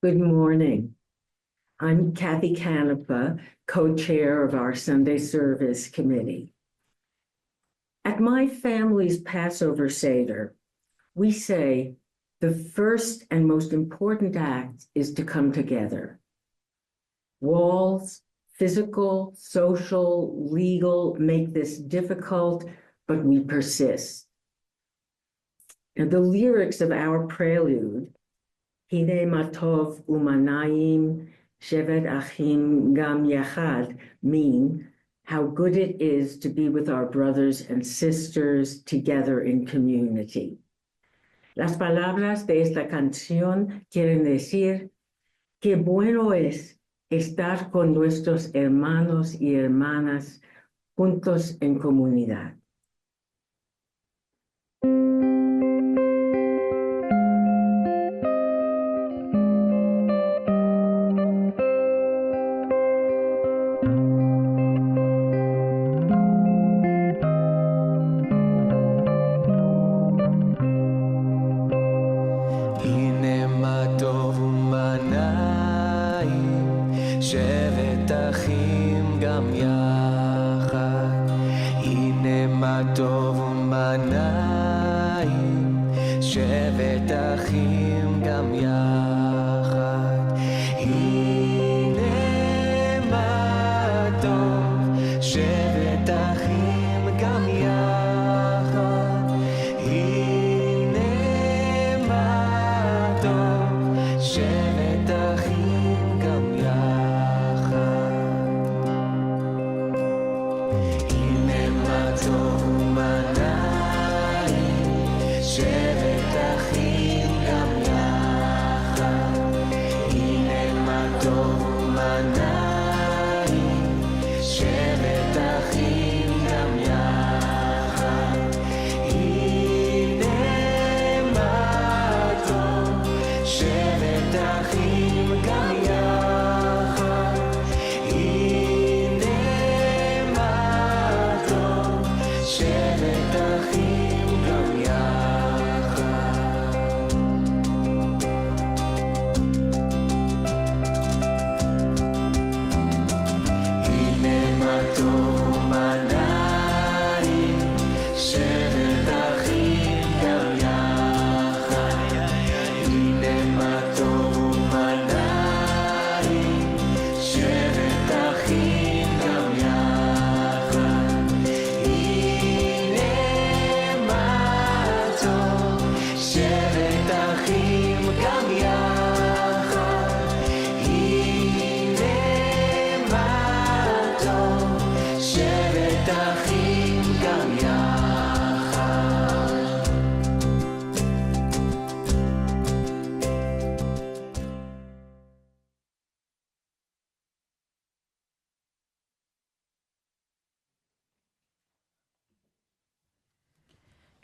Good morning. I'm Cathy Cánepa, co-chair of our Sunday Service Committee. At my family's Passover Seder, we say the first and most important act is to come together. Walls, physical, social, legal, make this difficult, but we persist. Now, the lyrics of our prelude, Hinei matov naim, shevet achim gam yachad, mean how good it is to be with our brothers and sisters together in community. Las palabras de esta canción quieren decir qué bueno es estar con nuestros hermanos y hermanas juntos en comunidad.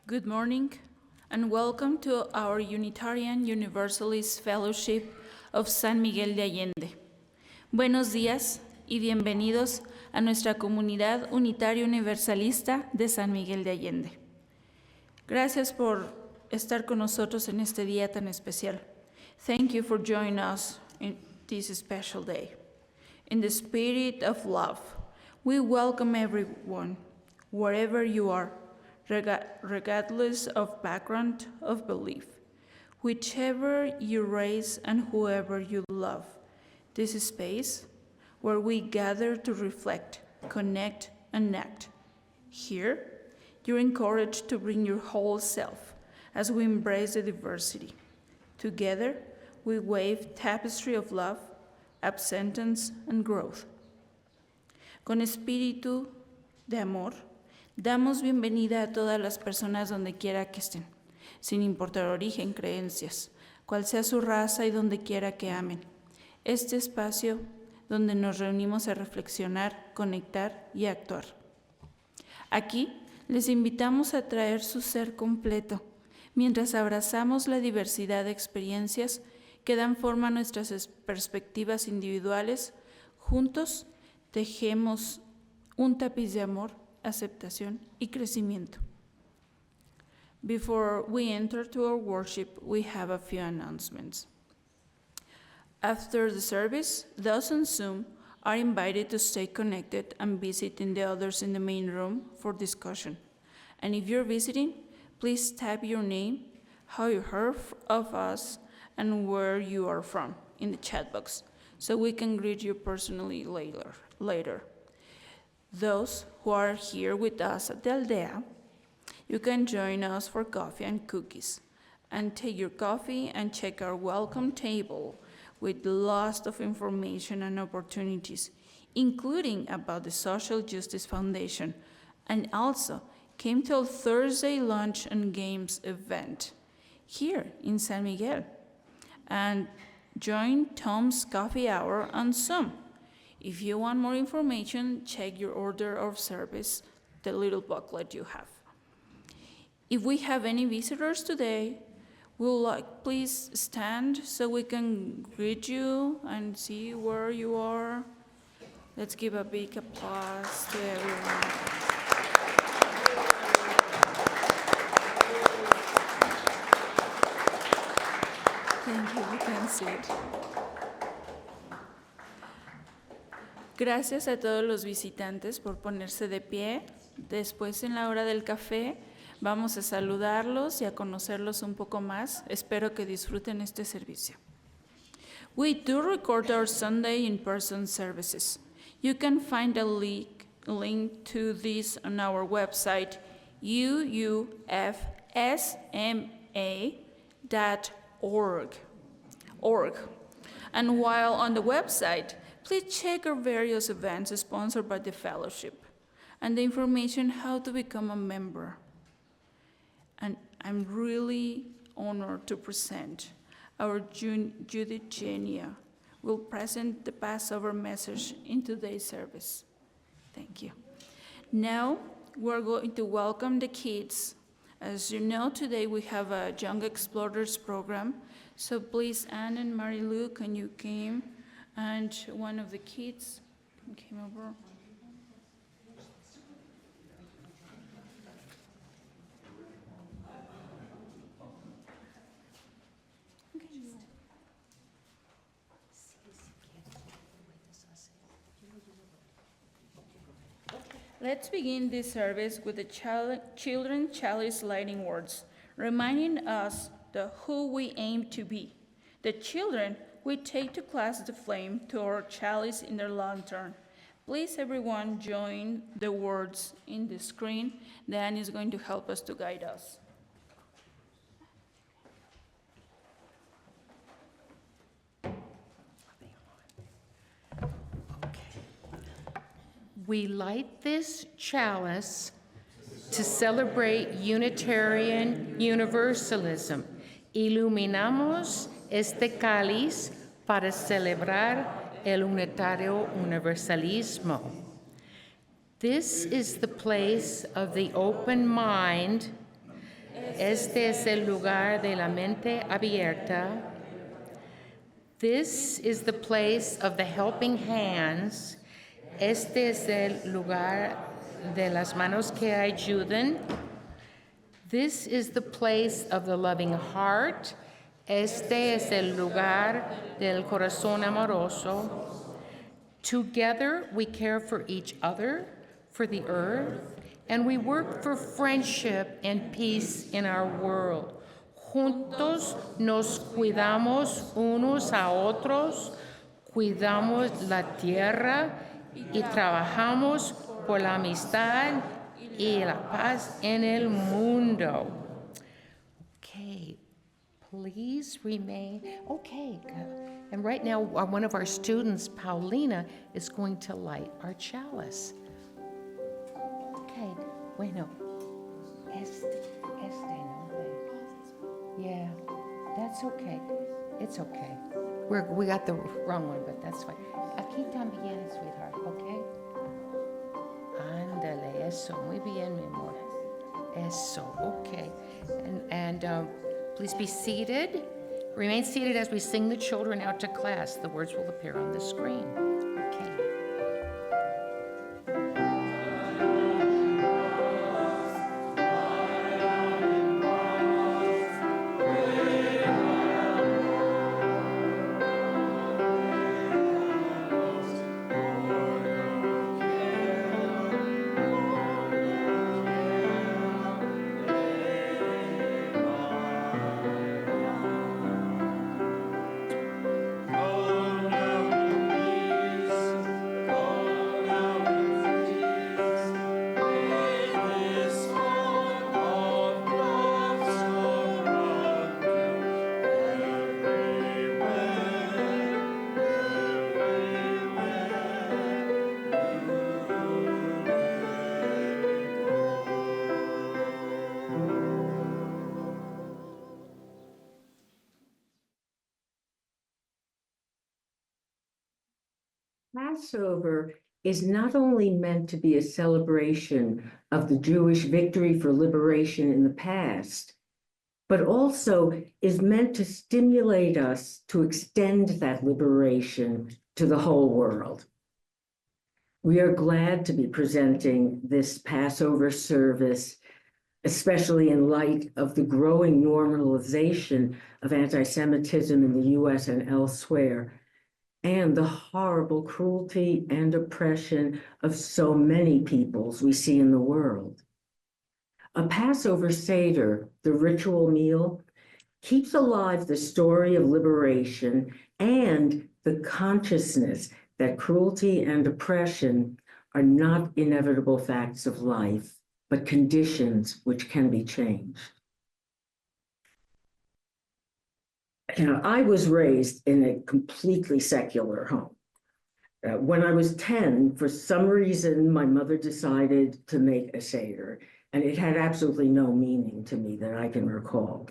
Good morning, and welcome to our Unitarian Universalist Fellowship of San Miguel de Allende. Buenos días y bienvenidos a nuestra comunidad unitaria universalista de San Miguel de Allende. Gracias por estar con nosotros en este día tan especial. Thank you for joining us in this special day. In the spirit of love, we welcome everyone, wherever you are, regardless of background of belief, whichever you race and whoever you love. This is space where we gather to reflect, connect, and act. Here, you're encouraged to bring your whole self as we embrace the diversity. Together, we weave tapestry of love, acceptance, and growth. Con espíritu de amor, damos bienvenida a todas las personas donde quiera que estén, sin importar origen, creencias, cual sea su raza y donde quiera que amen. Este espacio donde nos reunimos a reflexionar, conectar y actuar. Aquí les invitamos a traer su ser completo, mientras abrazamos la diversidad de experiencias que dan forma a nuestras perspectivas individuales. Juntos tejemos un tapiz de amor, aceptación y crecimiento. Before we enter to our worship, we have a few announcements. After the service, those on Zoom are invited to stay connected and visit the others in the main room for discussion. And if you're visiting, please type your name, how you heard of us, and where you are from in the chat box, so we can greet you personally later. Those who are here with us at the Aldea, you can join us for coffee and cookies, and take your coffee and check our welcome table with lots of information and opportunities, including about the Social Justice Foundation, and also came to a Thursday lunch and games event here in San Miguel, and join Tom's Coffee Hour on Zoom. If you want more information, check your order of service, the little booklet you have. If we have any visitors today, please stand so we can greet you and see where you are. Let's give a big applause to everyone. Thank you, you can sit. Gracias a todos los visitantes por ponerse de pie. Después, en la hora del café, vamos a saludarlos y a conocerlos un poco más. Espero que disfruten este servicio. We do record our Sunday in-person services. You can find a link to this on our website, uufsma.org. And while on the website, please check our various events sponsored by the fellowship and the information how to become a member. And I'm really honored to present our Judith Jenya will present the Passover message in today's service. Thank you. Now we're going to welcome the kids. As you know, today we have a Young Explorers program. So please, Anne and Mary-Lou, can you came? And one of the kids came over. Let's begin this service with the children chalice lighting words, reminding us the who we aim to be. The children we take to class the flame to our chalice in their lantern. Please, everyone, join the words in the screen. Dan is going to help us to guide us. We light this chalice to celebrate Unitarian Universalism. Iluminamos este cáliz para celebrar el unitario universalismo. This is the place of the open mind. Este es el lugar de la mente abierta. This is the place of the helping hands. Este es el lugar de las manos que ayudan. This is the place of the loving heart. Este es el lugar del corazón amoroso. Together we care for each other, for the earth, and we work for friendship and peace in our world. Juntos nos cuidamos unos a otros, cuidamos la tierra y trabajamos por la amistad y la paz en el mundo. Okay, please remain. Okay, good. And right now, one of our students, Paulina, is going to light our chalice. Okay, bueno. No. Yeah, that's okay. It's okay. We got the wrong one, but that's fine. Aquí también, sweetheart, okay? Ándale, eso, muy bien, mi amor. Eso, okay. And please be seated. Remain seated as we sing the children out to class. The words will appear on the screen. Okay. Passover is not only meant to be a celebration of the Jewish victory for liberation in the past, but also is meant to stimulate us to extend that liberation to the whole world. We are glad to be presenting this Passover service, especially in light of the growing normalization of anti-Semitism in the US and elsewhere, and the horrible cruelty and oppression of so many peoples we see in the world. A Passover Seder, the ritual meal, keeps alive the story of liberation and the consciousness that cruelty and oppression are not inevitable facts of life, but conditions which can be changed. Now, I was raised in a completely secular home. When I was 10, for some reason, my mother decided to make a Seder, and it had absolutely no meaning to me that I can recall.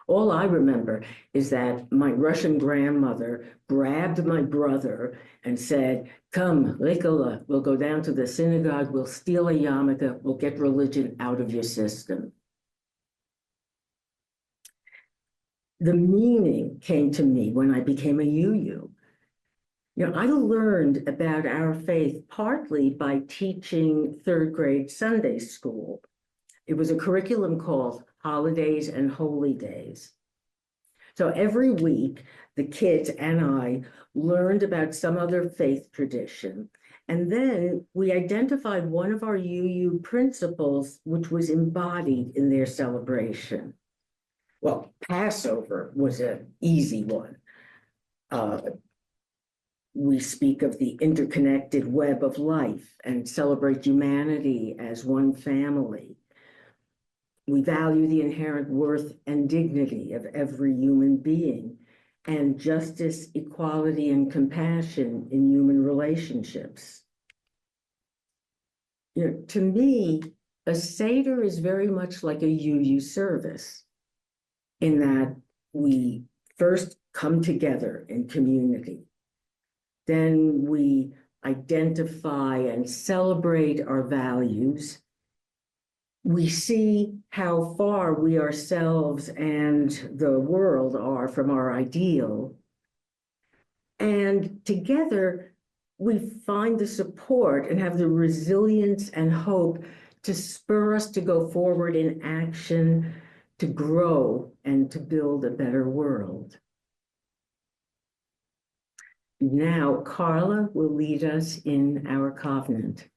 All I remember is that my Russian grandmother grabbed my brother and said, "Come, Lekala, we'll go down to the synagogue, we'll steal a yarmulke, we'll get religion out of your system." The meaning came to me when I became a UU. I learned about our faith partly by teaching third grade Sunday school. It was a curriculum called Holidays and Holy Days. So every week, the kids and I learned about some other faith tradition. And then we identified one of our UU principles, which was embodied in their celebration. Well, Passover was an easy one. We speak of the interconnected web of life and celebrate humanity as one family. We value the inherent worth and dignity of every human being and justice, equality, and compassion in human relationships. To me, a Seder is very much like a UU service in that we first come together in community. Then we identify and celebrate our values. We see how far we ourselves and the world are from our ideal. And together, we find the support and have the resilience and hope to spur us to go forward in action, to grow, and to build a better world. Now, Carla will lead us in our covenant.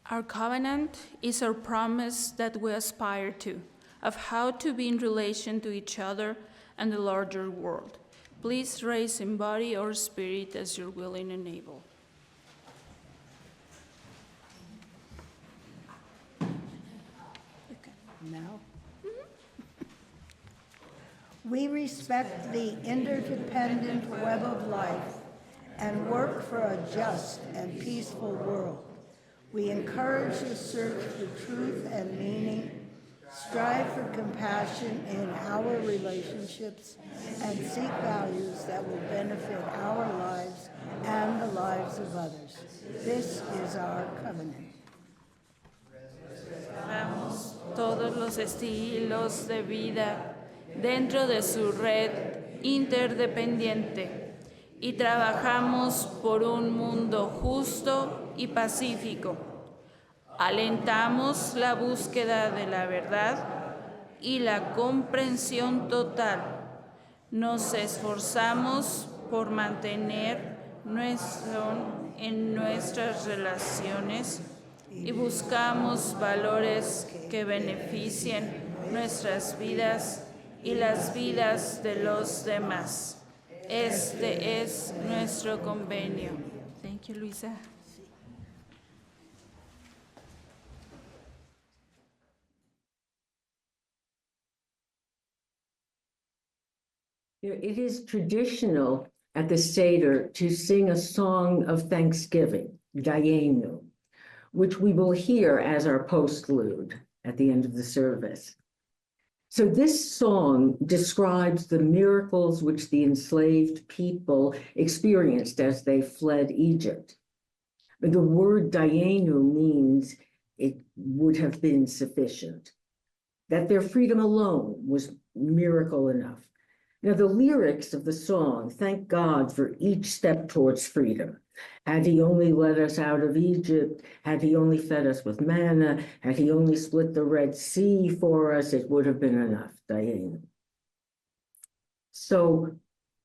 Our covenant is our promise that we aspire to, of how to be in relation to each other and the larger world. Please raise in body or spirit as you're willing and able. Now. We respect the interdependent web of life and work for a just and peaceful world. We encourage the search for truth and meaning, strive for compassion in our relationships, and seek values that will benefit our lives and the lives of others. This is our covenant. Respetamos todos los estilos de vida dentro de su red interdependiente y trabajamos por un mundo justo y pacífico. Alentamos la búsqueda de la verdad y la comprensión total. Nos esforzamos por mantener en nuestras relaciones y buscamos valores que beneficien nuestras vidas y las vidas de los demás. Este es nuestro convenio. Thank you, Luisa. It is traditional at the Seder to sing a song of thanksgiving, Dayenu, which we will hear as our postlude at the end of the service. So this song describes the miracles which the enslaved people experienced as they fled Egypt. The word dayenu means it would have been sufficient, that their freedom alone was miracle enough. Now, the lyrics of the song thank God for each step towards freedom. Had he only led us out of Egypt, had he only fed us with manna, had he only split the Red Sea for us, it would have been enough, Dayenu. So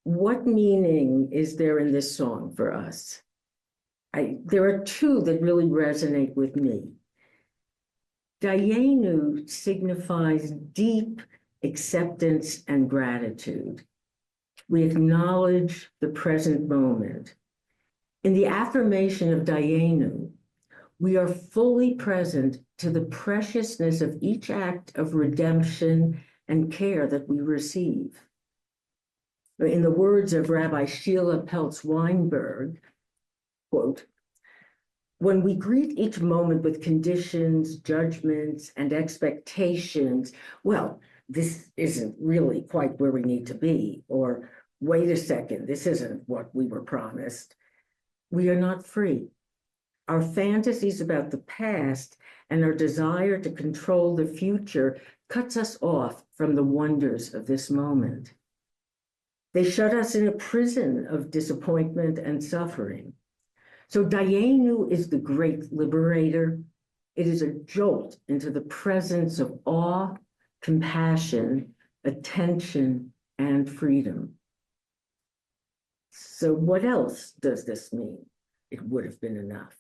what meaning is there in this song for us? There are two that really resonate with me. Dayenu signifies deep acceptance and gratitude. We acknowledge the present moment. In the affirmation of Dayenu, we are fully present to the preciousness of each act of redemption and care that we receive. In the words of Rabbi Sheila Peltz-Weinberg, quote, when we greet each moment with conditions, judgments, and expectations, well, this isn't really quite where we need to be, or wait a second, this isn't what we were promised. We are not free. Our fantasies about the past and our desire to control the future cuts us off from the wonders of this moment. They shut us in a prison of disappointment and suffering. So Dayenu is the great liberator. It is a jolt into the presence of awe, compassion, attention, and freedom. So what else does this mean? It would have been enough.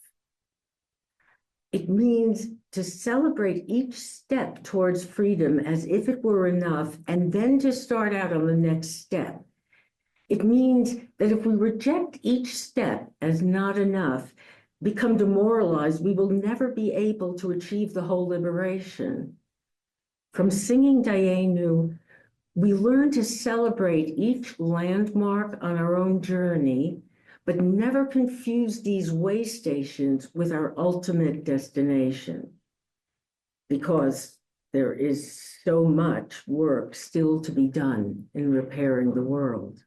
It means to celebrate each step towards freedom as if it were enough, and then to start out on the next step. It means that if we reject each step as not enough, become demoralized, we will never be able to achieve the whole liberation. From singing Dayenu, we learn to celebrate each landmark on our own journey, but never confuse these way stations with our ultimate destination, because there is so much work still to be done in repairing the world.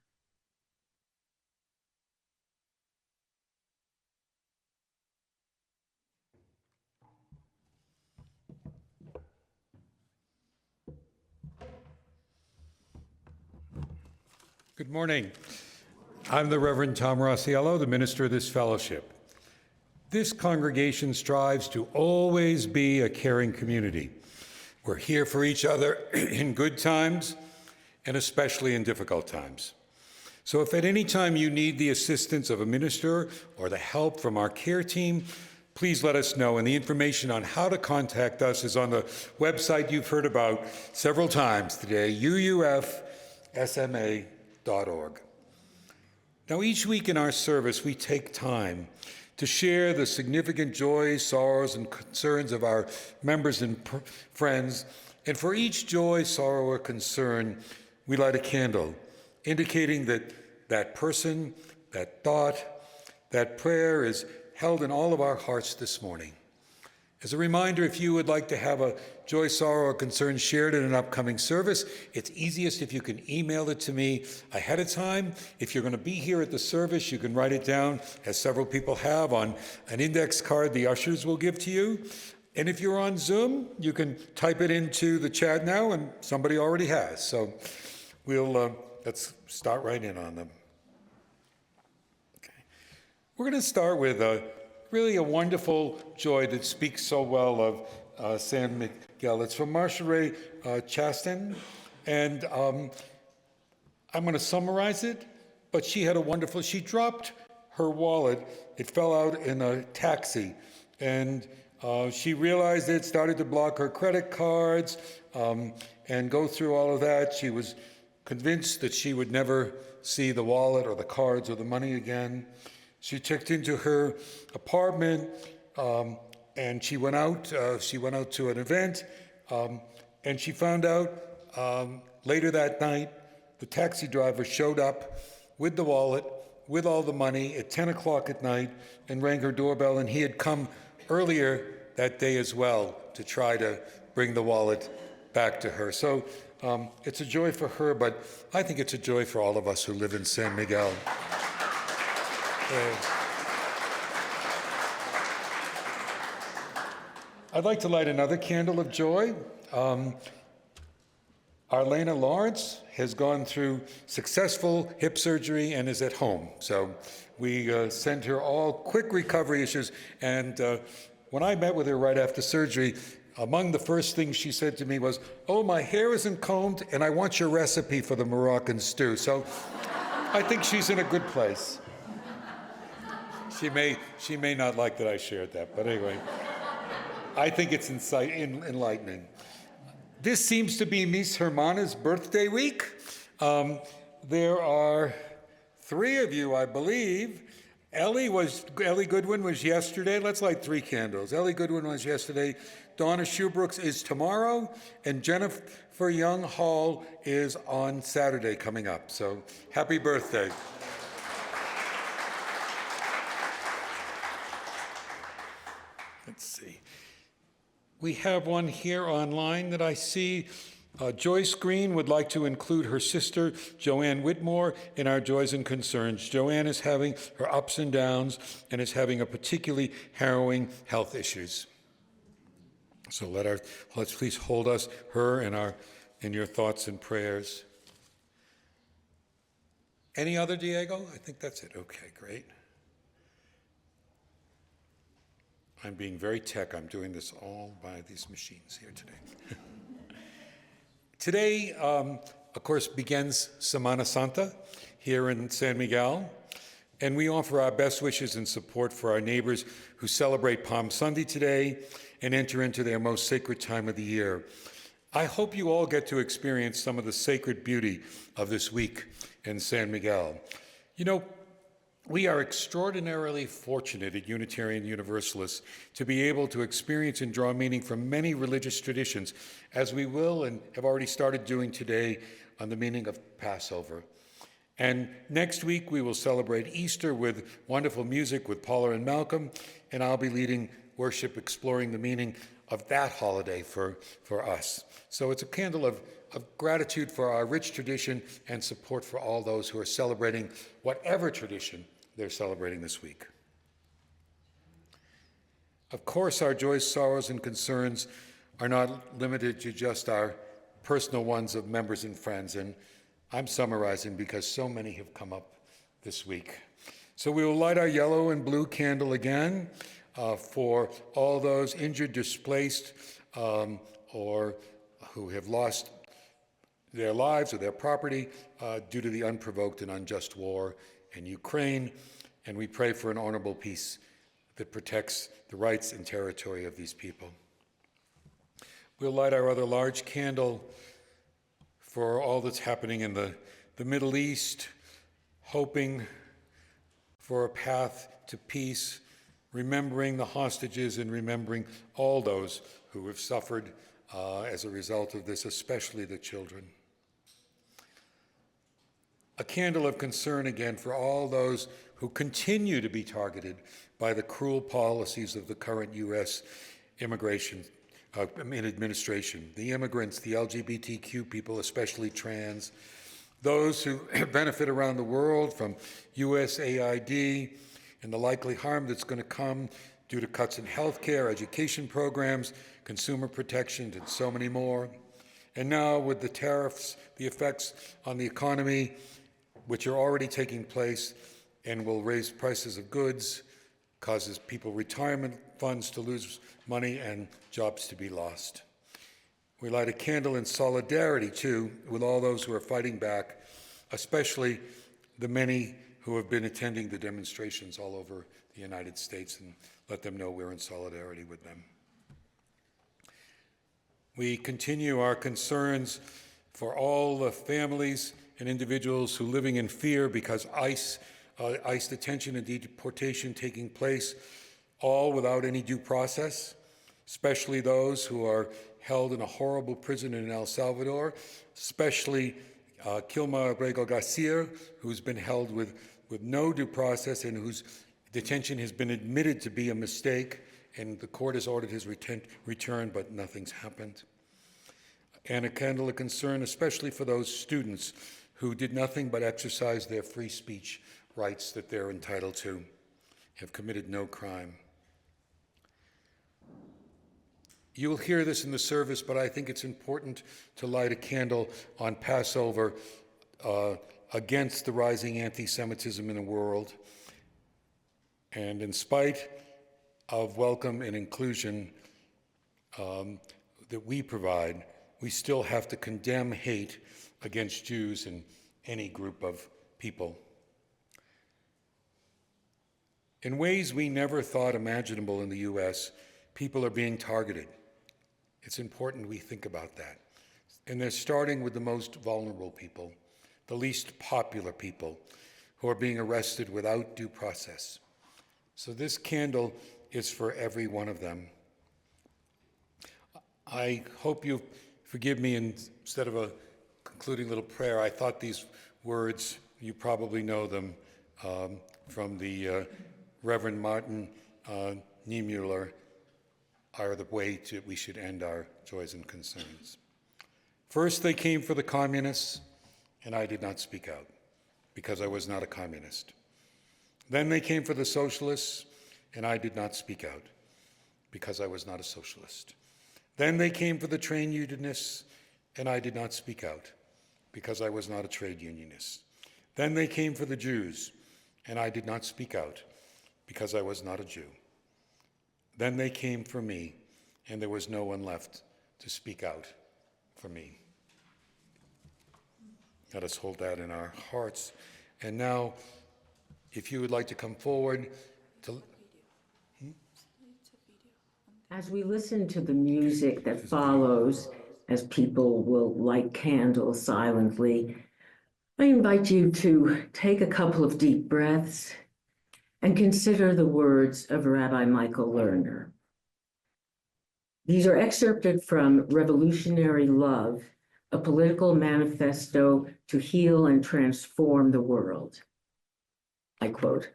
Good morning. I'm the Reverend Tom Rosiello, the minister of this fellowship. This congregation strives to always be a caring community. We're here for each other in good times and especially in difficult times. So if at any time you need the assistance of a minister or the help from our care team, please let us know. And the information on how to contact us is on the website you've heard about several times today, uufsma.org. Now, each week in our service, we take time to share the significant joys, sorrows, and concerns of our members and friends. And for each joy, sorrow, or concern, we light a candle, indicating that that person, that thought, that prayer is held in all of our hearts this morning. As a reminder, if you would like to have a joy, sorrow, or concern shared in an upcoming service, it's easiest if you can email it to me ahead of time. If you're going to be here at the service, you can write it down, as several people have, on an index card the ushers will give to you. And if you're on Zoom, you can type it into the chat now, and somebody already has. So let's start right in on them. Okay. We're going to start with really a wonderful joy that speaks so well of San Miguel. It's from Marcia Ray Chastain, and I'm going to summarize it, but she dropped her wallet. It fell out in a taxi, and she realized it, started to block her credit cards, and go through all of that. She was convinced that she would never see the wallet or the cards or the money again. She checked into her apartment, and she went out to an event, and she found out later that night the taxi driver showed up with the wallet, with all the money at 10 o'clock at night, and rang her doorbell, and he had come earlier that day as well to try to bring the wallet back to her. So It's a joy for her, but I think it's a joy for all of us who live in San Miguel. I'd like to light another candle of joy. Arlena Lawrence has gone through successful hip surgery and is at home. So we sent her all quick recovery issues. And when I met with her right after surgery, among the first things she said to me was, "Oh, my hair isn't combed, and I want your recipe for the Moroccan stew." So I think she's in a good place. She may not like that I shared that, but anyway, I think it's enlightening. This seems to be Miss Hermana's birthday week. There are 3 of you, I believe. Ellie Goodwin was yesterday. Let's light 3 candles. Ellie Goodwin was yesterday. Donna Shoebrooks is tomorrow. And Jennifer Young Hall is on Saturday coming up. So happy birthday. Let's see. We have one here online that I see. Joyce Green would like to include her sister, Joanne Whitmore, in our joys and concerns. Joanne is having her ups and downs and is having a particularly harrowing health issues. So let's please hold her in your thoughts and prayers. Any other, Diego? I think that's it. Okay, great. I'm being very tech. I'm doing this all by these machines here today. Today, of course, begins Semana Santa here in San Miguel, and we offer our best wishes and support for our neighbors who celebrate Palm Sunday today and enter into their most sacred time of the year. I hope you all get to experience some of the sacred beauty of this week in San Miguel. You know, we are extraordinarily fortunate at Unitarian Universalists to be able to experience and draw meaning from many religious traditions, as we will and have already started doing today on the meaning of Passover. And next week we will celebrate Easter with wonderful music with Paula and Malcolm, and I'll be leading worship exploring the meaning of that holiday for us. So it's a candle of gratitude for our rich tradition and support for all those who are celebrating whatever tradition they're celebrating this week. Of course, our joys, sorrows, and concerns are not limited to just our personal ones of members and friends, and I'm summarizing because so many have come up this week. So we will light our yellow and blue candle again for all those injured, displaced, or who have lost their lives or their property due to the unprovoked and unjust war in Ukraine, and we pray for an honorable peace that protects the rights and territory of these people. We'll light our other large candle for all that's happening in the Middle East, hoping for a path to peace, remembering the hostages and remembering all those who have suffered as a result of this, especially the children. A candle of concern again for all those who continue to be targeted by the cruel policies of the current U.S. immigration administration. The immigrants, the LGBTQ people, especially trans, those who benefit around the world from USAID and the likely harm that's going to come due to cuts in healthcare, education programs, consumer protections, and so many more. And now with the tariffs, the effects on the economy, which are already taking place and will raise prices of goods, causes people retirement funds to lose money and jobs to be lost. We light a candle in solidarity, too, with all those who are fighting back, especially the many who have been attending the demonstrations all over the United States, and let them know we're in solidarity with them. We continue our concerns for all the families and individuals who are living in fear because ICE detention and deportation taking place, all without any due process, especially those who are held in a horrible prison in El Salvador, especially Kilma Abrego Garcia, who's been held with no due process and whose detention has been admitted to be a mistake, and the court has ordered his return, but nothing's happened. and a candle of concern, especially for those students who did nothing but exercise their free speech rights that they're entitled to, have committed no crime. You'll hear this in the service, but I think it's important to light a candle on Passover against the rising anti-Semitism in the world. And in spite of welcome and inclusion that we provide, we still have to condemn hate against Jews and any group of people. In ways we never thought imaginable in the U.S., people are being targeted. It's important we think about that. And they're starting with the most vulnerable people, the least popular people, who are being arrested without due process. So this candle is for every one of them. I hope you forgive me, instead of a concluding little prayer, I thought these words, you probably know them, from the Reverend Martin Niemöller, are the way we should end our joys and concerns. First, they came for the communists, and I did not speak out, because I was not a communist. Then they came for the socialists, and I did not speak out, because I was not a socialist. Then they came for the trade unionists, and I did not speak out, because I was not a trade unionist. Then they came for the Jews, and I did not speak out, because I was not a Jew. Then they came for me, and there was no one left to speak out for me. Let us hold that in our hearts. And now, if you would like to come forward to... As we listen to the music that follows, as people will light candles silently, I invite you to take a couple of deep breaths and consider the words of Rabbi Michael Lerner. These are excerpted from Revolutionary Love, a political manifesto to heal and transform the world. I quote,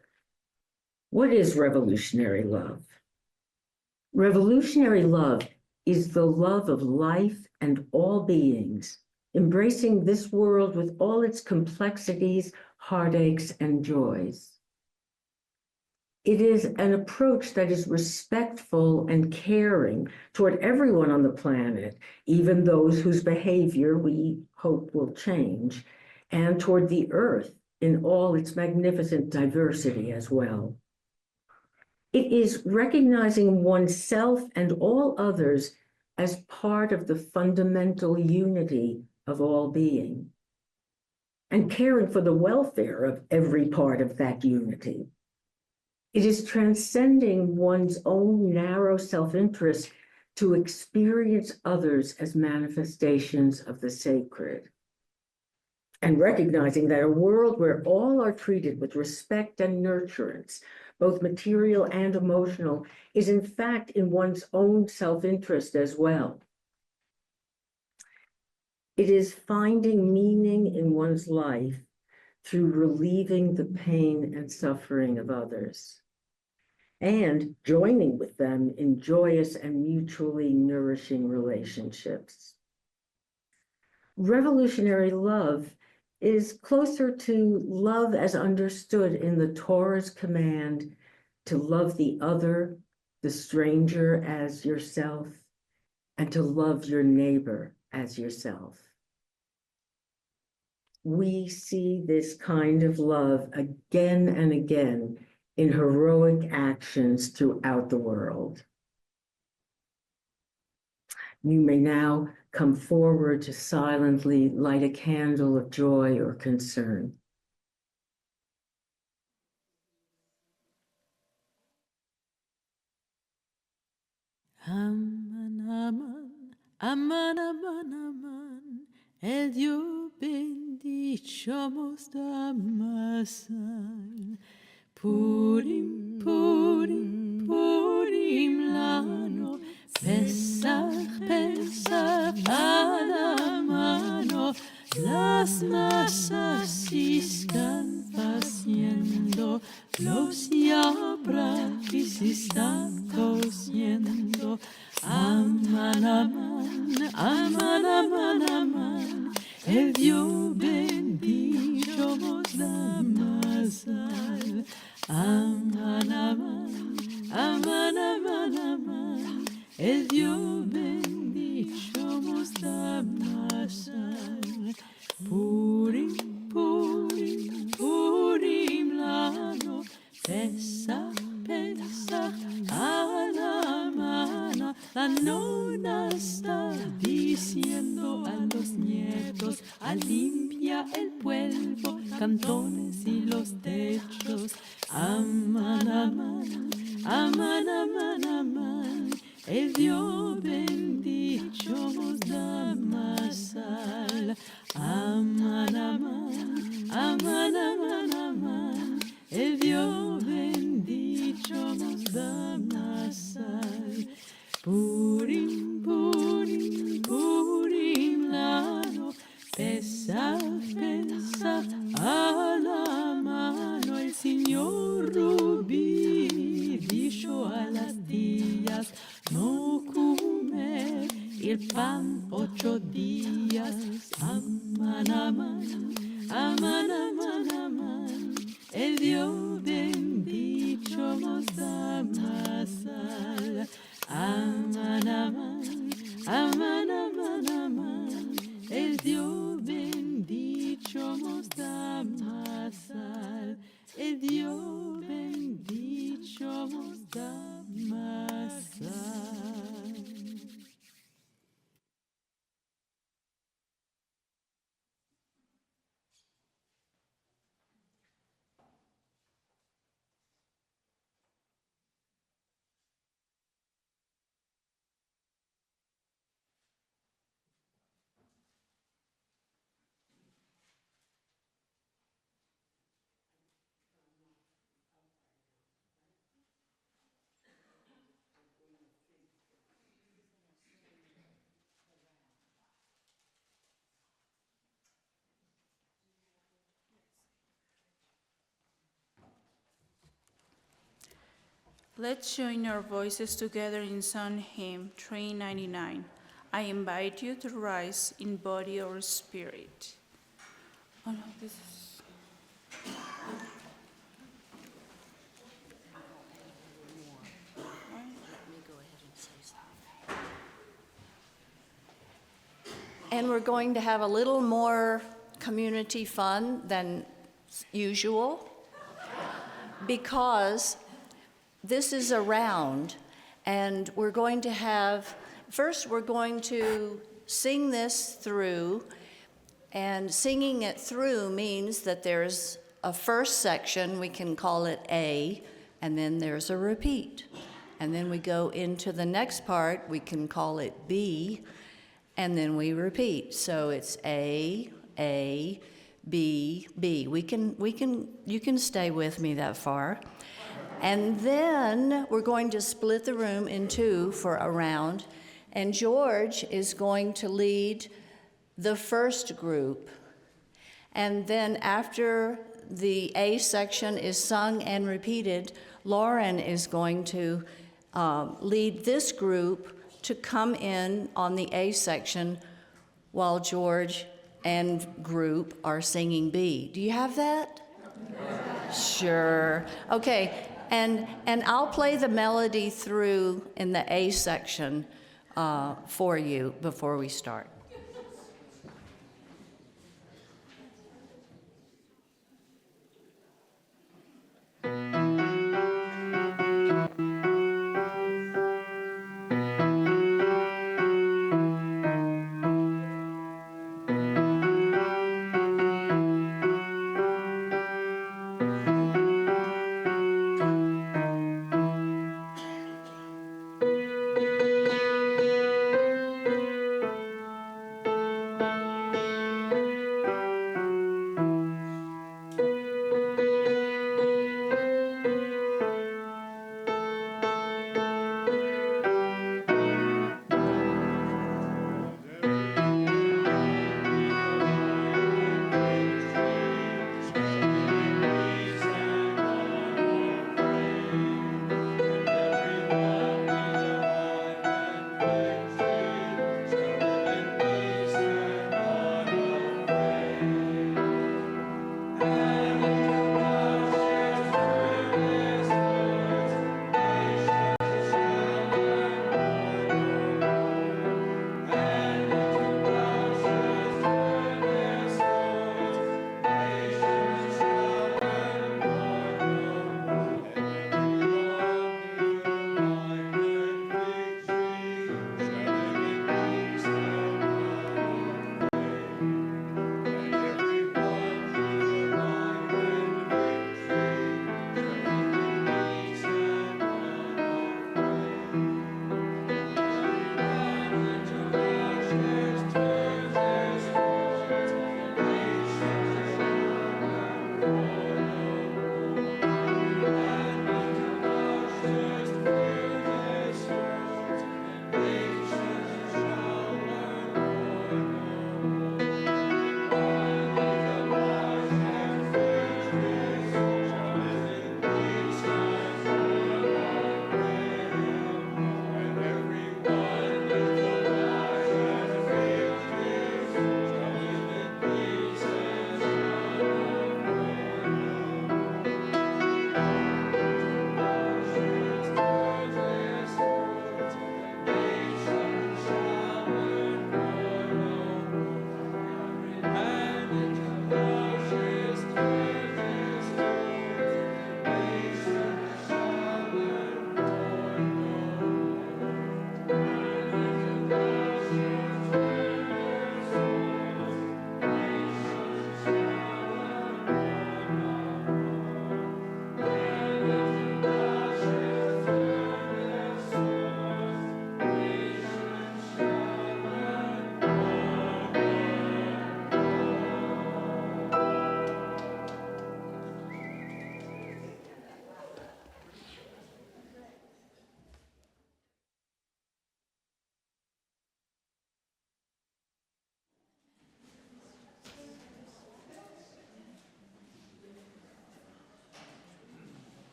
"What is revolutionary love? Revolutionary love is the love of life and all beings, embracing this world with all its complexities, heartaches, and joys. It is an approach that is respectful and caring toward everyone on the planet, even those whose behavior we hope will change, and toward the earth in all its magnificent diversity as well. It is recognizing oneself and all others as part of the fundamental unity of all being, and caring for the welfare of every part of that unity. It is transcending one's own narrow self-interest to experience others as manifestations of the sacred, and recognizing that a world where all are treated with respect and nurturance, both material and emotional, is in fact in one's own self-interest as well. It is finding meaning in one's life through relieving the pain and suffering of others, and joining with them in joyous and mutually nourishing relationships. Revolutionary love is closer to love as understood in the Torah's command to love the other, the stranger, as yourself, and to love your neighbor as yourself. We see this kind of love again and again in heroic actions throughout the world. You may now come forward to silently light a candle of joy or concern. Aman, aman, aman, aman, aman, el Dios bendicho most amasan. Purim, Purim, Purim lano, Pesach, Pesach, Adamano, las masas están haciendo, los yabraquis están cociendo. Aman, aman, aman, aman, Aman, aman, aman, aman, aman, el Dios bendito nos da masal. Purim, purim, purim lano, Pesach, Pesach, a la mano, la nona está diciendo a los nietos, a limpia el polvo, cantones y los techos. Aman, aman, aman, aman, aman, el Dios bendito nos da masal. Aman, aman, aman, aman, aman, el Dios bendito nos da masal. Purim, purim, purim lano, Pesach, Pesach, a la mano el Señor Rubí dijo a las tías no comer el pan 8 días. Aman, aman, aman, aman, aman, el Dios bendito nos da masal. Aman, aman, aman, aman, aman, el Dios bendito nos da masal. El Dios bendito nos da masal. Let's join our voices together in Song Hymn 399. I invite you to rise in body or spirit. Oh no, this is... And we're going to have a little more community fun than usual because this is a round, and we're going to have, first we're going to sing this through, and singing it through means that there's a first section, we can call it A, and then there's a repeat. And then we go into the next part, we can call it B, and then we repeat. So it's A, B, B. You can stay with me that far. And then we're going to split the room in two for a round, and George is going to lead the first group. And then after the A section is sung and repeated, Lauren is going to lead this group to come in on the A section while George and group are singing B. Do you have that? Sure. Okay, and I'll play the melody through in the A section for you before we start.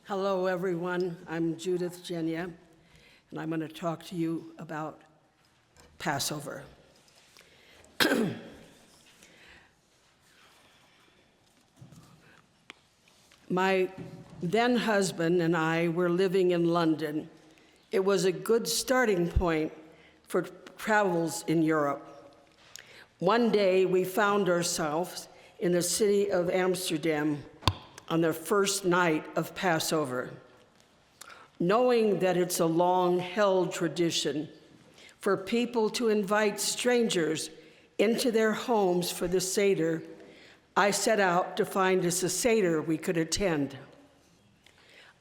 Hello, everyone. I'm Judith Jenya, and I'm going to talk to you about Passover. My then husband and I were living in London. It was a good starting point for travels in Europe. One day, we found ourselves in the city of Amsterdam on the first night of Passover. Knowing that it's a long-held tradition for people to invite strangers into their homes for the Seder, I set out to find us a Seder we could attend.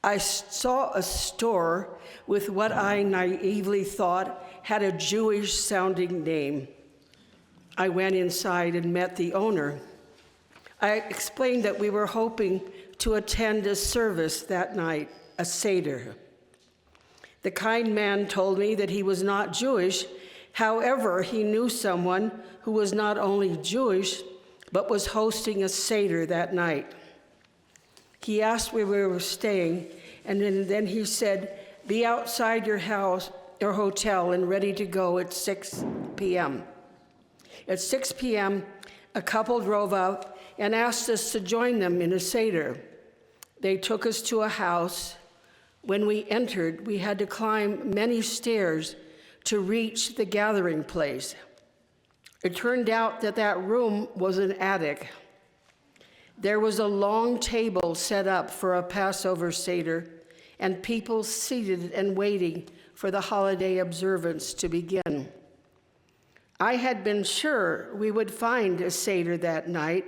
I saw a store with what I naively thought had a Jewish-sounding name. I went inside and met the owner. I explained that we were hoping to attend a service that night, a Seder. The kind man told me that he was not Jewish. However, he knew someone who was not only Jewish, but was hosting a Seder that night. He asked where we were staying, and then he said, "Be outside your house or hotel and ready to go at 6 p.m. At 6 p.m., a couple drove up and asked us to join them in a Seder. They took us to a house. When we entered, we had to climb many stairs to reach the gathering place. It turned out that that room was an attic. There was a long table set up for a Passover Seder, and people seated and waiting for the holiday observance to begin. I had been sure we would find a Seder that night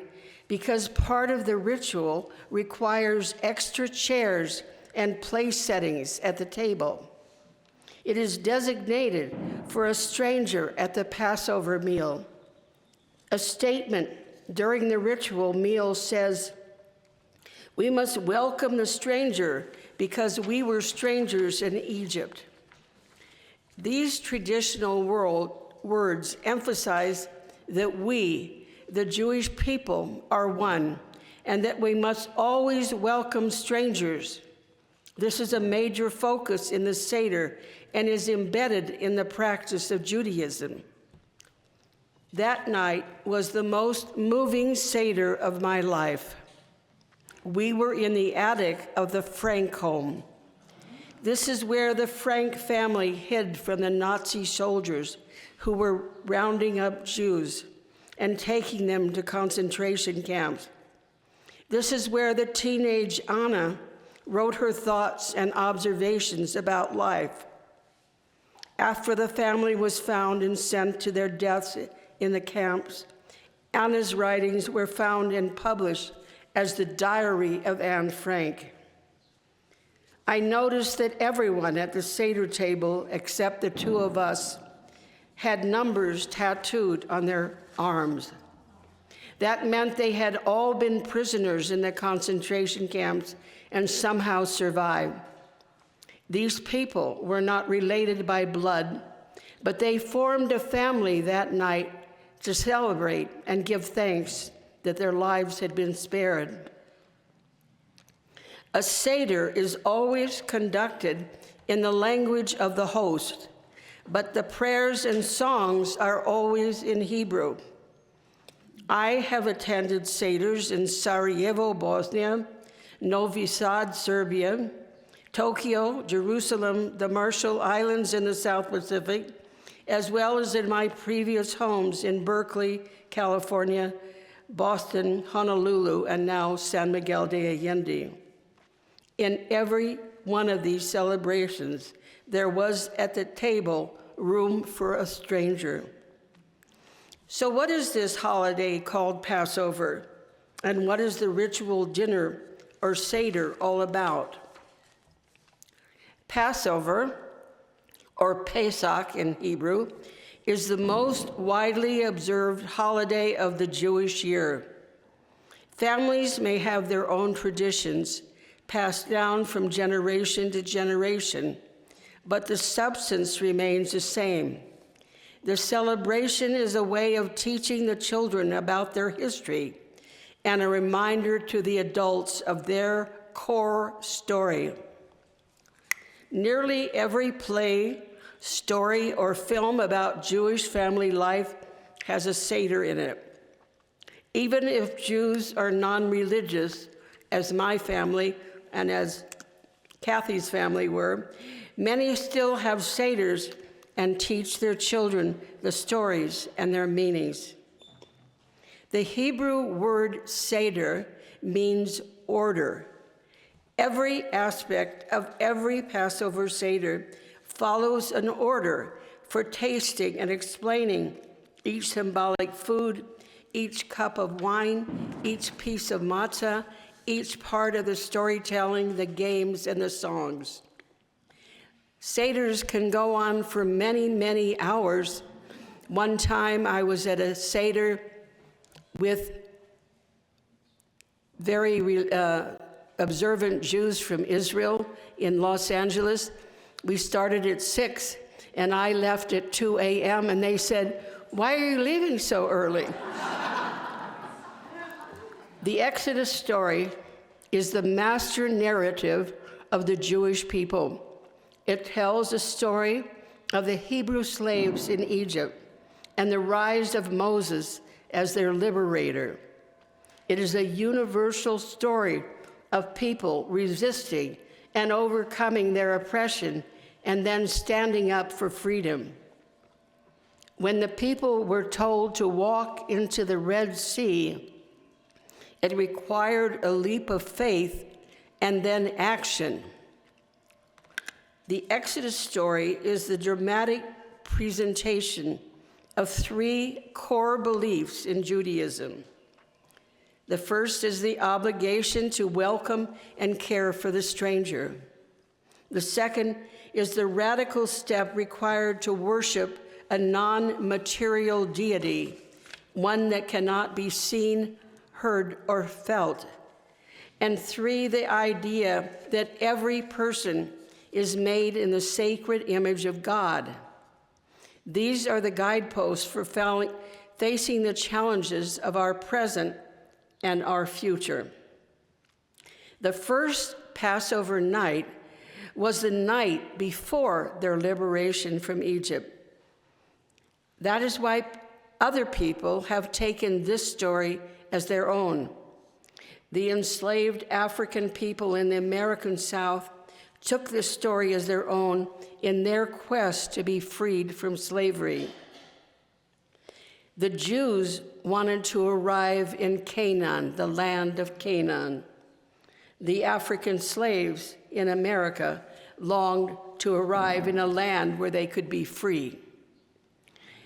because part of the ritual requires extra chairs and place settings at the table. It is designated for a stranger at the Passover meal. A statement during the ritual meal says, "We must welcome the stranger because we were strangers in Egypt." These traditional words emphasize that we, the Jewish people, are one, and that we must always welcome strangers. This is a major focus in the Seder and is embedded in the practice of Judaism. That night was the most moving Seder of my life. We were in the attic of the Frank home. This is where the Frank family hid from the Nazi soldiers who were rounding up Jews and taking them to concentration camps. This is where the teenage Anna wrote her thoughts and observations about life. After the family was found and sent to their deaths in the camps, Anna's writings were found and published as the Diary of Anne Frank. I noticed that everyone at the Seder table, except the two of us, had numbers tattooed on their arms. That meant they had all been prisoners in the concentration camps and somehow survived. These people were not related by blood, but they formed a family that night to celebrate and give thanks that their lives had been spared. A Seder is always conducted in the language of the host, but the prayers and songs are always in Hebrew. I have attended Seders in Sarajevo, Bosnia, Novi Sad, Serbia, Tokyo, Jerusalem, the Marshall Islands in the South Pacific, as well as in my previous homes in Berkeley, California, Boston, Honolulu, and now San Miguel de Allende. In every one of these celebrations, there was at the table room for a stranger. So what is this holiday called Passover? And what is the ritual dinner or Seder all about? Passover, or Pesach in Hebrew, is the most widely observed holiday of the Jewish year. Families may have their own traditions passed down from generation to generation, but the substance remains the same. The celebration is a way of teaching the children about their history and a reminder to the adults of their core story. Nearly every play, story, or film about Jewish family life has a Seder in it. Even if Jews are non-religious, as my family and as Cathy's family were, many still have Seders and teach their children the stories and their meanings. The Hebrew word Seder means order. Every aspect of every Passover Seder follows an order for tasting and explaining each symbolic food, each cup of wine, each piece of matzah, each part of the storytelling, the games, and the songs. Seders can go on for many, many hours. One time I was at a Seder with very observant Jews from Israel in Los Angeles. We started at 6, and I left at 2 a.m., and they said, "Why are you leaving so early?" The Exodus story is the master narrative of the Jewish people. It tells the story of the Hebrew slaves in Egypt and the rise of Moses as their liberator. It is a universal story of people resisting and overcoming their oppression and then standing up for freedom. When the people were told to walk into the Red Sea, it required a leap of faith and then action. The Exodus story is the dramatic presentation of 3 core beliefs in Judaism. The first is the obligation to welcome and care for the stranger. The second is the radical step required to worship a non-material deity, one that cannot be seen, heard, or felt. And 3, the idea that every person is made in the sacred image of God. These are the guideposts for facing the challenges of our present and our future. The first Passover night was the night before their liberation from Egypt. That is why other people have taken this story as their own. The enslaved African people in the American South took this story as their own in their quest to be freed from slavery. The Jews wanted to arrive in Canaan, the land of Canaan. The African slaves in America longed to arrive in a land where they could be free.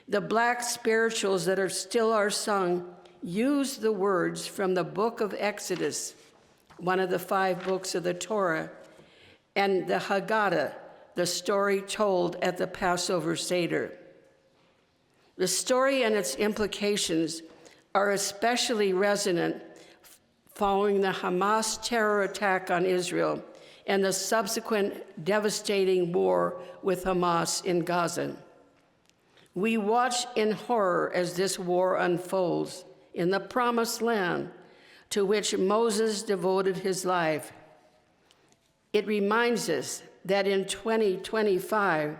The Black spirituals that are still sung use the words from the book of Exodus, one of the 5 books of the Torah, and the Haggadah, the story told at the Passover Seder. The story and its implications are especially resonant following the Hamas terror attack on Israel and the subsequent devastating war with Hamas in Gaza. We watch in horror as this war unfolds in the promised land to which Moses devoted his life. It reminds us that in 2025,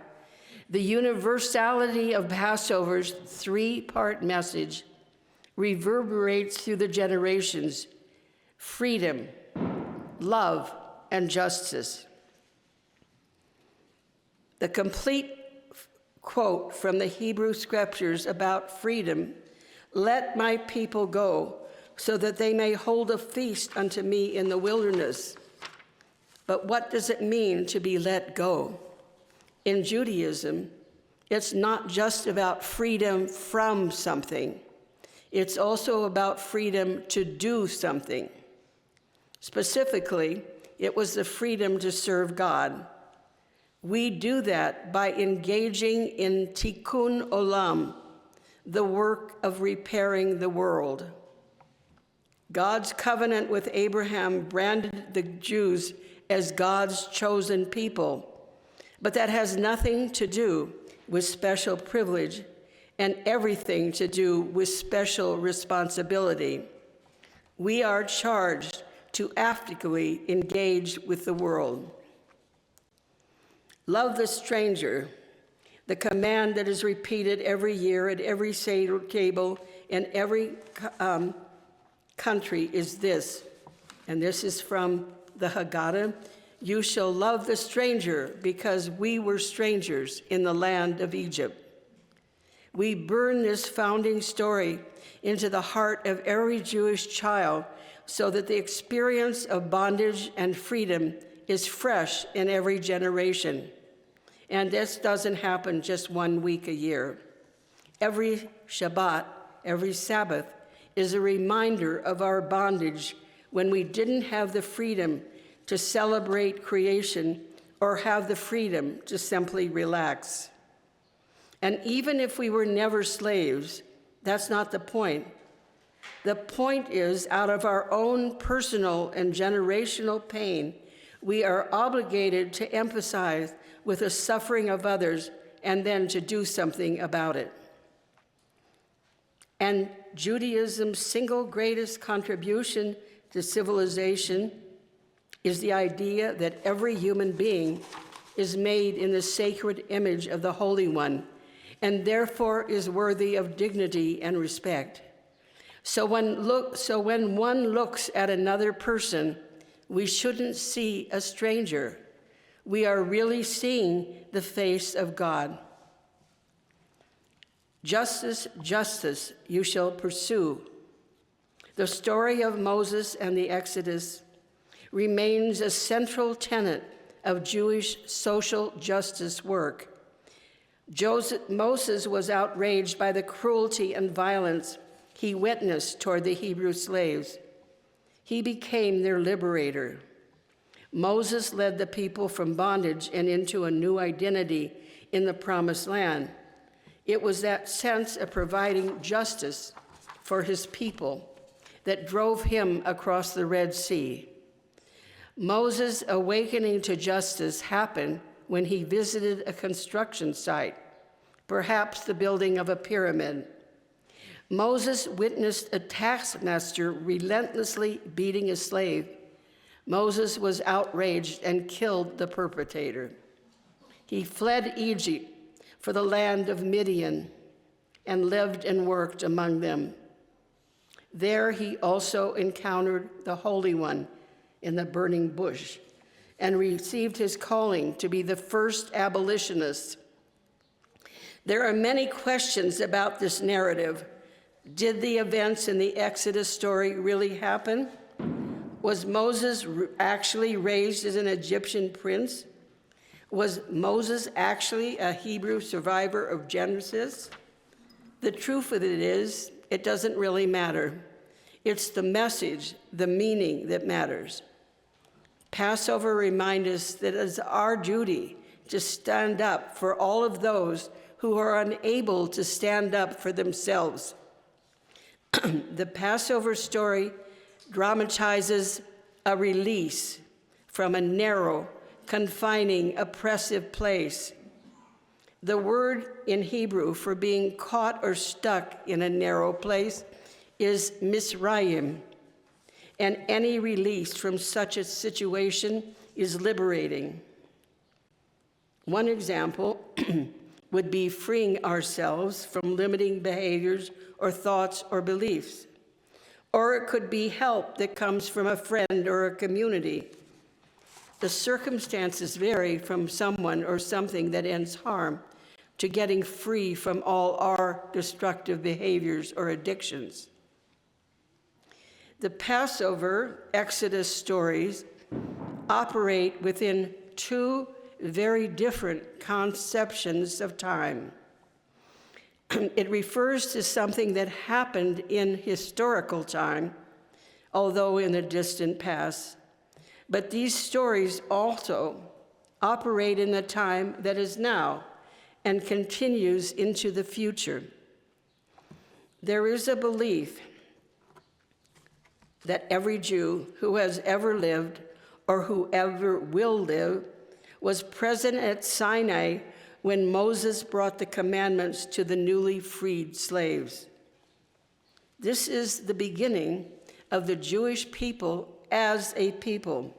the universality of Passover's 3-part message reverberates through the generations: freedom, love, and justice. The complete quote from the Hebrew scriptures about freedom: "Let my people go, so that they may hold a feast unto me in the wilderness." But what does it mean to be let go? In Judaism, it's not just about freedom from something. It's also about freedom to do something. Specifically, it was the freedom to serve God. We do that by engaging in tikkun olam, the work of repairing the world. God's covenant with Abraham branded the Jews as God's chosen people, but that has nothing to do with special privilege and everything to do with special responsibility. We are charged to actively engage with the world. Love the stranger, the command that is repeated every year at every Seder table in every country is this, and this is from the Haggadah: you shall love the stranger because we were strangers in the land of Egypt. We burn this founding story into the heart of every Jewish child so that the experience of bondage and freedom is fresh in every generation. And this doesn't happen just 1 week a year. Every Shabbat, every Sabbath, is a reminder of our bondage when we didn't have the freedom to celebrate creation or have the freedom to simply relax. And even if we were never slaves, that's not the point. The point is, out of our own personal and generational pain, we are obligated to empathize with the suffering of others and then to do something about it. And Judaism's single greatest contribution to civilization is the idea that every human being is made in the sacred image of the Holy One, and therefore is worthy of dignity and respect. So when one looks at another person, we shouldn't see a stranger. We are really seeing the face of God. Justice, justice, you shall pursue. The story of Moses and the Exodus remains a central tenet of Jewish social justice work. Moses was outraged by the cruelty and violence he witnessed toward the Hebrew slaves. He became their liberator. Moses led the people from bondage and into a new identity in the Promised Land. It was that sense of providing justice for his people that drove him across the Red Sea. Moses' awakening to justice happened when he visited a construction site, perhaps the building of a pyramid. Moses witnessed a taskmaster relentlessly beating a slave. Moses was outraged and killed the perpetrator. He fled Egypt for the land of Midian and lived and worked among them. There he also encountered the Holy One in the burning bush and received his calling to be the first abolitionist. There are many questions about this narrative. Did the events in the Exodus story really happen? Was Moses actually raised as an Egyptian prince? Was Moses actually a Hebrew survivor of Genesis? The truth of it is, it doesn't really matter. It's the message, the meaning that matters. Passover reminds us that it is our duty to stand up for all of those who are unable to stand up for themselves. The Passover story dramatizes a release from a narrow, confining, oppressive place. The word in Hebrew for being caught or stuck in a narrow place is Misraim, and any release from such a situation is liberating. One example would be freeing ourselves from limiting behaviors or thoughts or beliefs. Or it could be help that comes from a friend or a community. The circumstances vary from someone or something that ends harm to getting free from all our destructive behaviors or addictions. The Passover Exodus stories operate within two very different conceptions of time. It refers to something that happened in historical time, although in the distant past. But these stories also operate in the time that is now and continues into the future. There is a belief that every Jew who has ever lived or whoever will live was present at Sinai when Moses brought the commandments to the newly freed slaves. This is the beginning of the Jewish people as a people.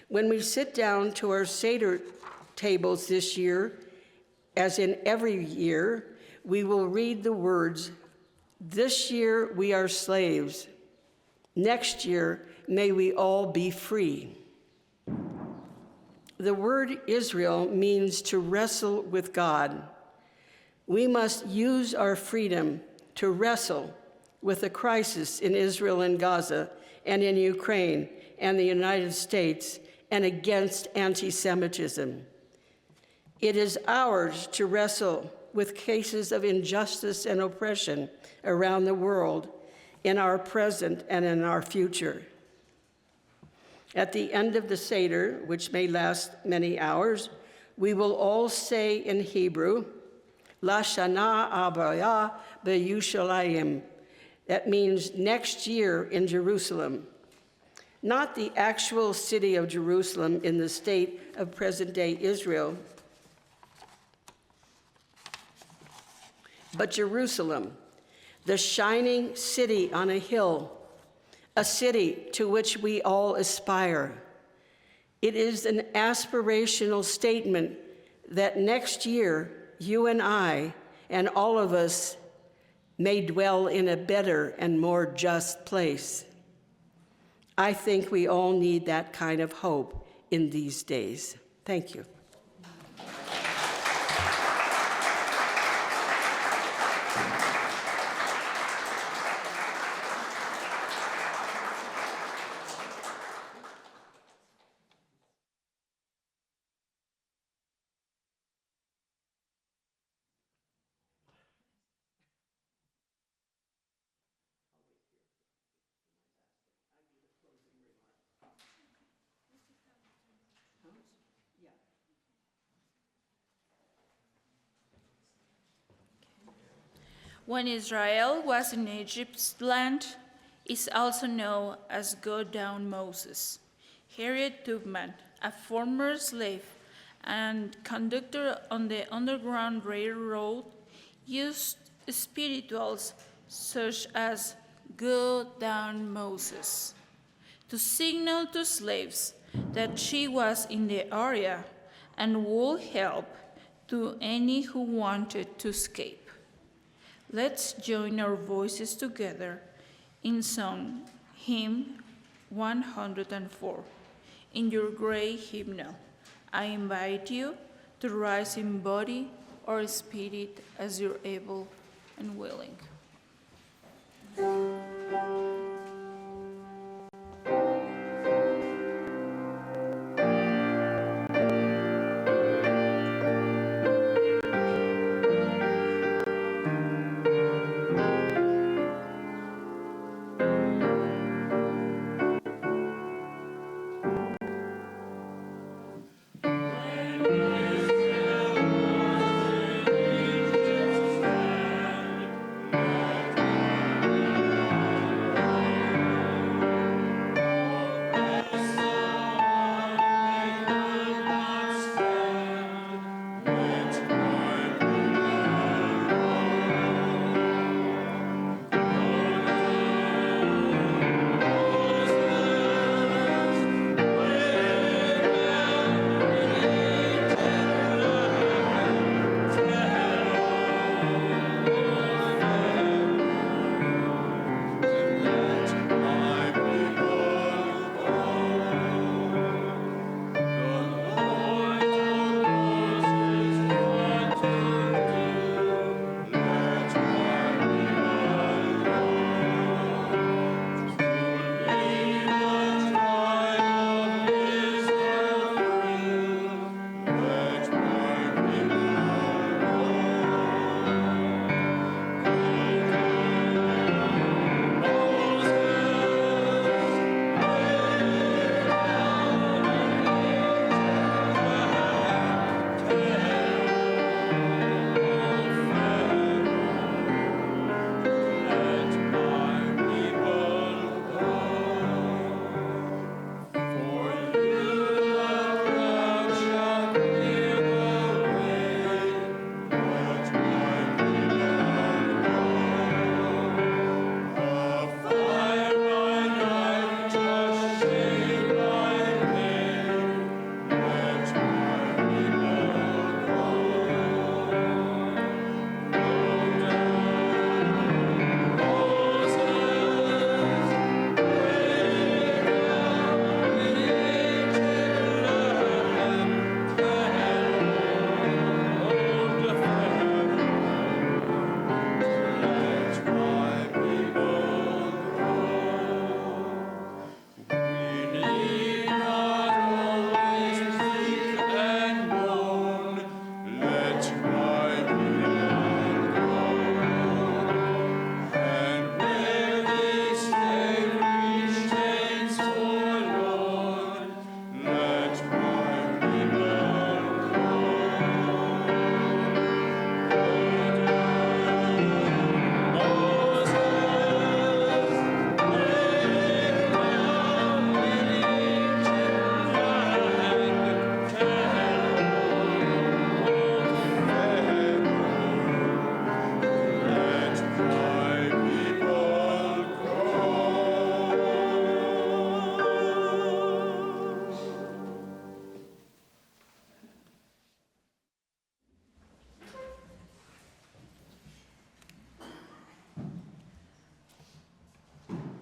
When we sit down to our Seder tables this year, as in every year, we will read the words, "This year we are slaves. Next year, may we all be free." The word Israel means to wrestle with God. We must use our freedom to wrestle with the crisis in Israel and Gaza and in Ukraine and the United States and against anti-Semitism. It is ours to wrestle with cases of injustice and oppression around the world in our present and in our future. At the end of the Seder, which may last many hours, we will all say in Hebrew, Lashana Abaya B'Yushalayim. That means next year in Jerusalem. Not the actual city of Jerusalem in the state of present-day Israel, but Jerusalem, the shining city on a hill, a city to which we all aspire. It is an aspirational statement that next year, you and I, and all of us, may dwell in a better and more just place. I think we all need that kind of hope in these days. Thank you. When Israel was in Egypt's land, is also known as Go Down Moses. Harriet Tubman, a former slave and conductor on the Underground Railroad, used spirituals such as Go Down Moses to signal to slaves that she was in the area and would help to any who wanted to escape. Let's join our voices together in song hymn 104. In your great hymnal, I invite you to rise in body or spirit as you're able and willing.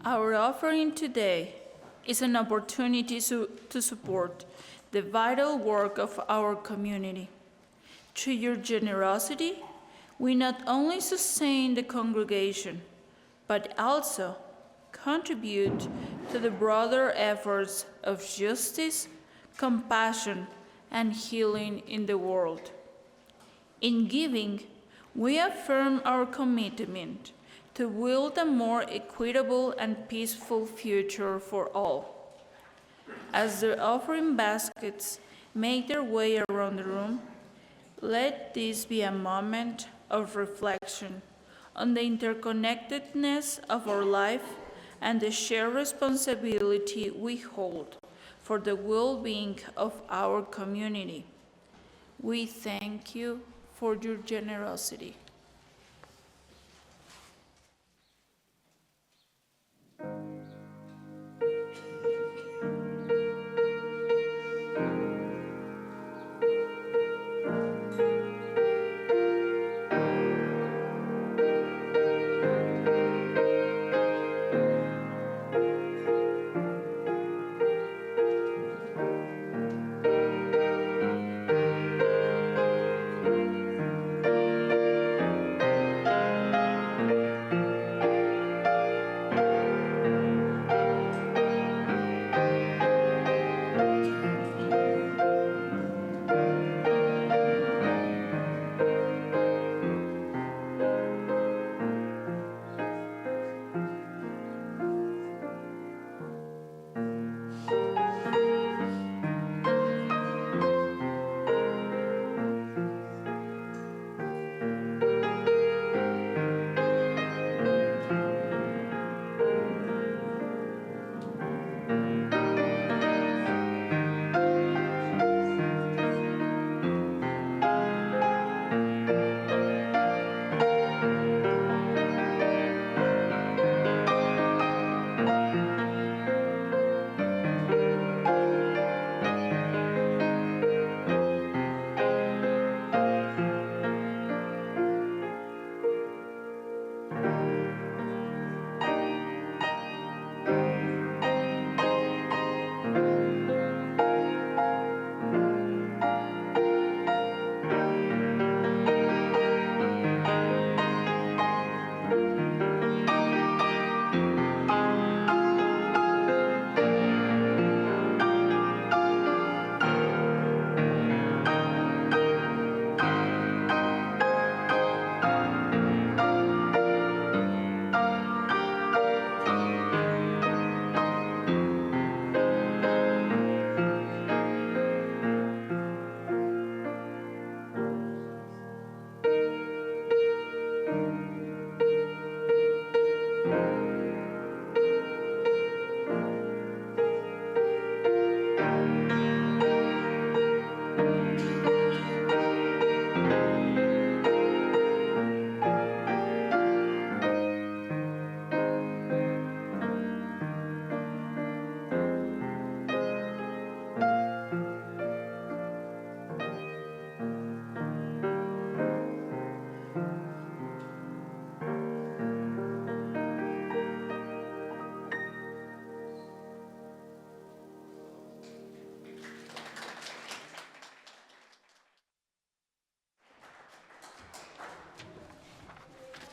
Our offering today is an opportunity to support the vital work of our community. Through your generosity, we not only sustain the congregation, but also contribute to the broader efforts of justice, compassion, and healing in the world. In giving, we affirm our commitment to build a more equitable and peaceful future for all. As the offering baskets make their way around the room, let this be a moment of reflection on the interconnectedness of our life and the shared responsibility we hold for the well-being of our community. We thank you for your generosity.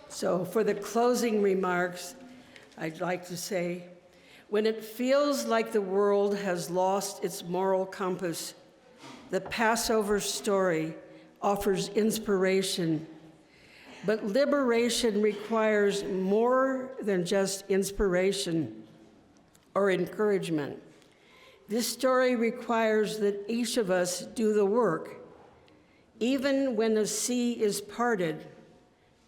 So for the closing remarks, I'd like to say, when it feels like the world has lost its moral compass, the Passover story offers inspiration. But liberation requires more than just inspiration or encouragement. This story requires that each of us do the work. Even when the sea is parted,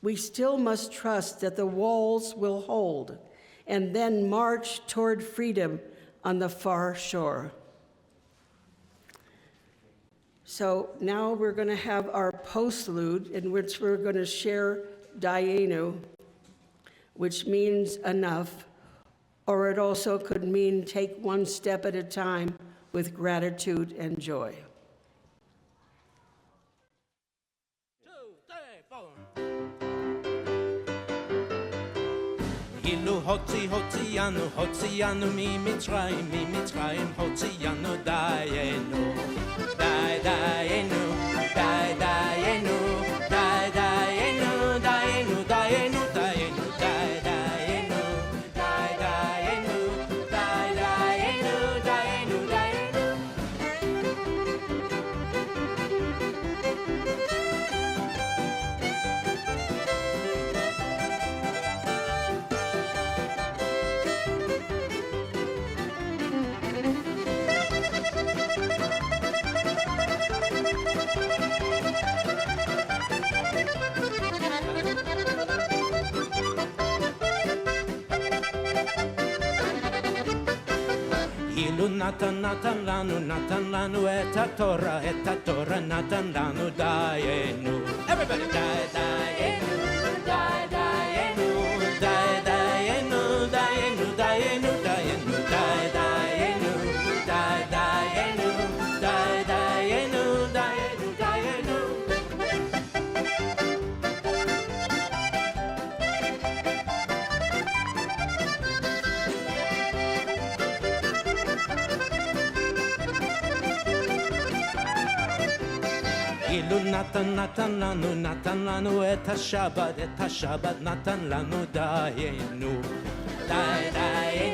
we still must trust that the walls will hold and then march toward freedom on the far shore. So now we're going to have our postlude, in which we're going to share Dayenu, which means enough, or it also could mean take one step at a time with gratitude and joy. 2, 3, 4. אילו הוציאנו ממצרים, הוציאנו דיינו, דיינו, דיינו, דיינו, דיינו, דיינו, דיינו, דיינו, דיינו, דיינו, דיינו, דיינו. אילו נתן לנו את התורה, נתן לנו דיינו. Everybody, דיינו, דיינו, דיינו, דיינו, דיינו, דיינו, דיינו, דיינו, דיינו, דיינו, דיינו, דיינו. אילו נתן לנו את השבת, נתן לנו דיינו, דיינו.